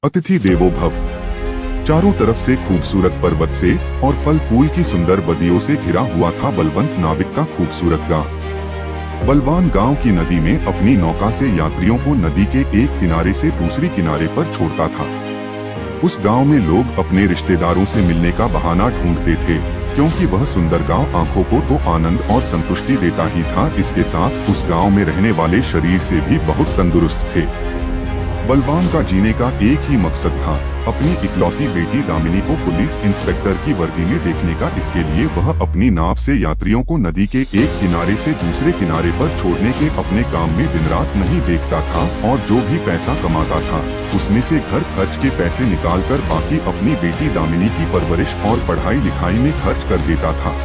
अतिथि देवो भव। चारों तरफ से खूबसूरत पर्वत से और फल फूल की सुंदर बदियों से घिरा हुआ था बलवंत नाविक का खूबसूरत गांव। बलवान गांव की नदी में अपनी नौका से यात्रियों को नदी के एक किनारे से दूसरी किनारे पर छोड़ता था। उस गांव में लोग अपने रिश्तेदारों से मिलने का बहाना ढूंढते थे, क्योंकि वह सुंदर गांव आंखों को तो आनंद और संतुष्टि देता ही था, इसके साथ उस गांव में रहने वाले शरीर से भी बहुत तंदुरुस्त थे। बलवान का जीने का एक ही मकसद था, अपनी इकलौती बेटी दामिनी को पुलिस इंस्पेक्टर की वर्दी में देखने का। इसके लिए वह अपनी नाव से यात्रियों को नदी के एक किनारे से दूसरे किनारे पर छोड़ने के अपने काम में दिन रात नहीं देखता था, और जो भी पैसा कमाता था उसमें से घर खर्च के पैसे निकालकर बाकी अपनी बेटी दामिनी की परवरिश और पढ़ाई लिखाई में खर्च कर देता था।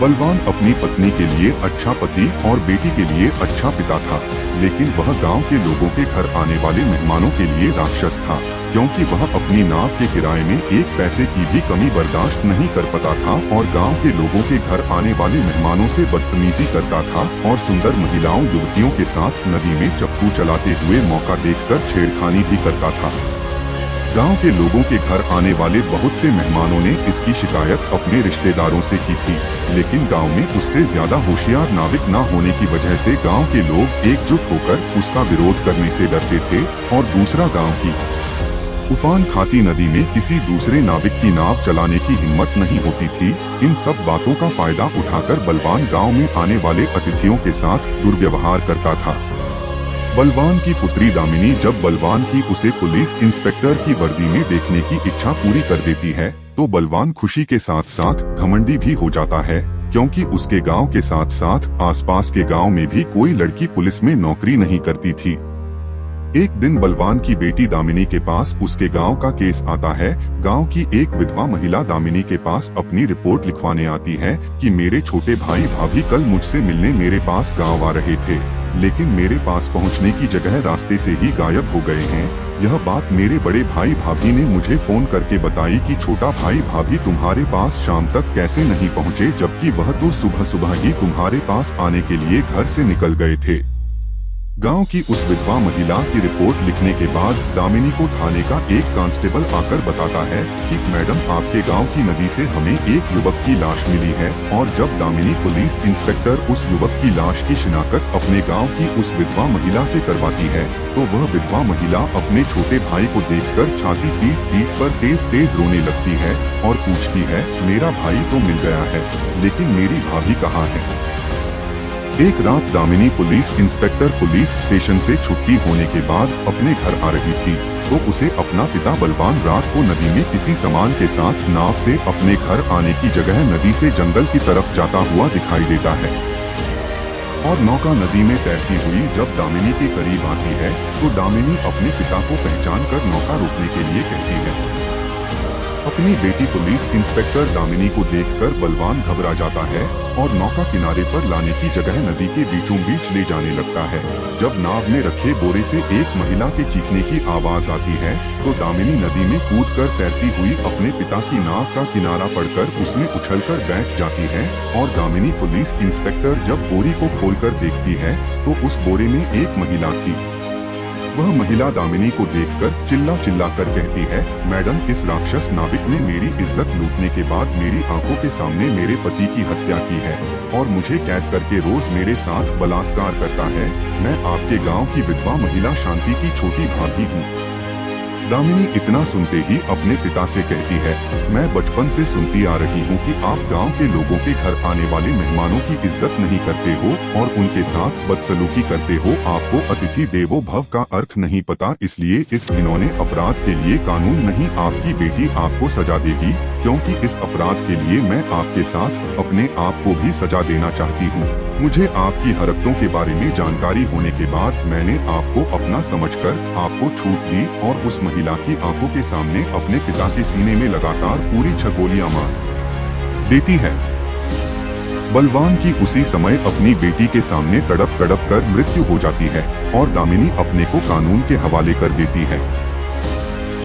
बलवान अपनी पत्नी के लिए अच्छा पति और बेटी के लिए अच्छा पिता था, लेकिन वह गांव के लोगों के घर आने वाले मेहमानों के लिए राक्षस था, क्योंकि वह अपनी नाव के किराए में एक पैसे की भी कमी बर्दाश्त नहीं कर पाता था और गांव के लोगों के घर आने वाले मेहमानों से बदतमीजी करता था और सुंदर महिलाओं युवतियों के साथ नदी में चप्पू चलाते हुए मौका देखकर छेड़खानी भी करता था। गांव के लोगों के घर आने वाले बहुत से मेहमानों ने इसकी शिकायत अपने रिश्तेदारों से की थी, लेकिन गांव में उससे ज्यादा होशियार नाविक न होने की वजह से गांव के लोग एकजुट होकर उसका विरोध करने से डरते थे। और दूसरा, गांव की उफान खाती नदी में किसी दूसरे नाविक की नाव चलाने की हिम्मत नहीं होती थी। इन सब बातों का फायदा उठाकर बलवान गाँव में आने वाले अतिथियों के साथ दुर्व्यवहार करता था। बलवान की पुत्री दामिनी जब बलवान की उसे पुलिस इंस्पेक्टर की वर्दी में देखने की इच्छा पूरी कर देती है, तो बलवान खुशी के साथ साथ घमंडी भी हो जाता है, क्योंकि उसके गांव के साथ साथ आसपास के गांव में भी कोई लड़की पुलिस में नौकरी नहीं करती थी। एक दिन बलवान की बेटी दामिनी के पास उसके गांव का केस आता है। गांव की एक विधवा महिला दामिनी के पास अपनी रिपोर्ट लिखवाने आती है कि मेरे छोटे भाई भाभी कल मुझसे मिलने मेरे पास गांव आ रहे थे, लेकिन मेरे पास पहुंचने की जगह रास्ते से ही गायब हो गए हैं। यह बात मेरे बड़े भाई भाभी ने मुझे फोन करके बताई कि छोटा भाई भाभी तुम्हारे पास शाम तक कैसे नहीं पहुंचे, जबकि वह तो सुबह सुबह ही तुम्हारे पास आने के लिए घर से निकल गए थे। गांव की उस विधवा महिला की रिपोर्ट लिखने के बाद दामिनी को थाने का एक कांस्टेबल आकर बताता है कि मैडम, आपके गांव की नदी से हमें एक युवक की लाश मिली है। और जब दामिनी पुलिस इंस्पेक्टर उस युवक की लाश की शिनाख्त अपने गांव की उस विधवा महिला से करवाती है, तो वह विधवा महिला अपने छोटे भाई को देखकर छाती पीट पीट पर तेज तेज रोने लगती है और पूछती है, मेरा भाई तो मिल गया है, लेकिन मेरी भाभी कहाँ है। एक रात Damini police inspector police station से छुट्टी होने के बाद अपने घर आ रही थी, तो उसे अपना पिता बलवान रात को नदी में किसी सामान के साथ नाव से अपने घर आने की जगह नदी से जंगल की तरफ जाता हुआ दिखाई देता है। और नौका नदी में तैरती हुई जब दामिनी के करीब आती है, तो दामिनी अपने पिता को पहचान कर नौका रोकने के लिए कहती है। अपनी बेटी पुलिस इंस्पेक्टर दामिनी को देखकर बलवान घबरा जाता है और नौका किनारे पर लाने की जगह नदी के बीचों बीच ले जाने लगता है। जब नाव में रखे बोरे से एक महिला के चीखने की आवाज आती है, तो दामिनी नदी में कूदकर तैरती हुई अपने पिता की नाव का किनारा पड़कर उसमें उछलकर बैठ जाती है। और दामिनी पुलिस इंस्पेक्टर जब बोरी को खोलकर देखती है, तो उस बोरे में एक महिला थी। वह महिला दामिनी को देखकर चिल्ला चिल्ला कर कहती है, मैडम, इस राक्षस नाविक ने मेरी इज्जत लूटने के बाद मेरी आंखों के सामने मेरे पति की हत्या की है और मुझे कैद करके रोज मेरे साथ बलात्कार करता है। मैं आपके गांव की विधवा महिला शांति की छोटी भाभी हूँ। दामिनी इतना सुनते ही अपने पिता से कहती है, मैं बचपन से सुनती आ रही हूँ कि आप गांव के लोगों के घर आने वाले मेहमानों की इज्जत नहीं करते हो और उनके साथ बदसलूकी करते हो। आपको अतिथि देवो भव का अर्थ नहीं पता, इसलिए इस घिनौने अपराध के लिए कानून नहीं, आपकी बेटी आपको सजा देगी, क्योंकि इस अपराध के लिए मैं आपके साथ अपने आप को भी सजा देना चाहती हूँ। मुझे आपकी हरकतों के बारे में जानकारी होने के बाद मैंने आपको अपना समझकर आपको छूट दी और उस महिला की आंखों के सामने अपने पिता के सीने में लगातार पूरी छगोलियां मार देती है। बलवान की उसी समय अपनी बेटी के सामने तड़प तड़प कर मृत्यु हो जाती है और दामिनी अपने को कानून के हवाले कर देती है।